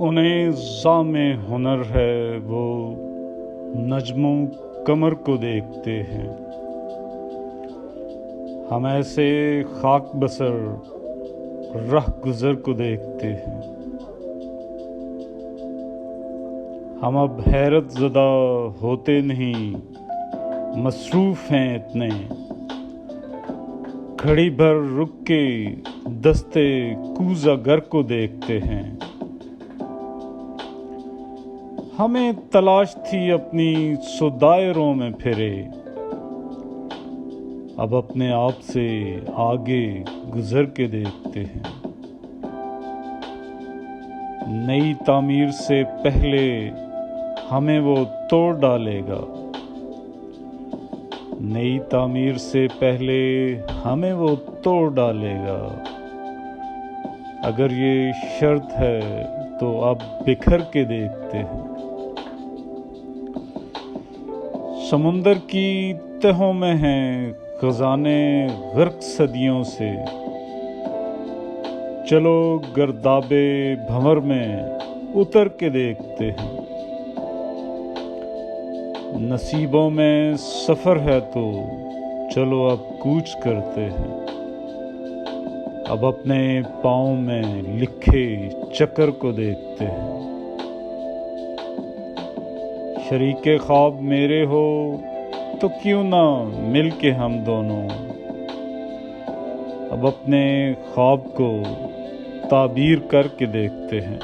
انہیں ذام ہنر ہے، وہ نجموں قمر کو دیکھتے ہیں۔ ہم ایسے خاک بسر رہ گزر کو دیکھتے ہیں۔ ہم اب حیرت زدہ ہوتے نہیں، مصروف ہیں اتنے، گھڑی بھر رک کے دستے کوزہ گر کو دیکھتے ہیں۔ ہمیں تلاش تھی اپنی سو دائروں میں پھرے، اب اپنے آپ سے آگے گزر کے دیکھتے ہیں۔ نئی تعمیر سے پہلے ہمیں وہ توڑ ڈالے گا، نئی تعمیر سے پہلے ہمیں وہ توڑ ڈالے گا۔ اگر یہ شرط ہے تو اب بکھر کے دیکھتے ہیں۔ سمندر کی تہوں میں ہیں خزانے غرق صدیوں سے، چلو گرداب بھنور میں اتر کے دیکھتے ہیں۔ نصیبوں میں سفر ہے تو چلو اب کوچ کرتے ہیں، اب اپنے پاؤں میں لکھے چکر کو دیکھتے ہیں۔ شریک خواب میرے ہو تو کیوں نہ مل کے ہم دونوں اب اپنے خواب کو تعبیر کر کے دیکھتے ہیں۔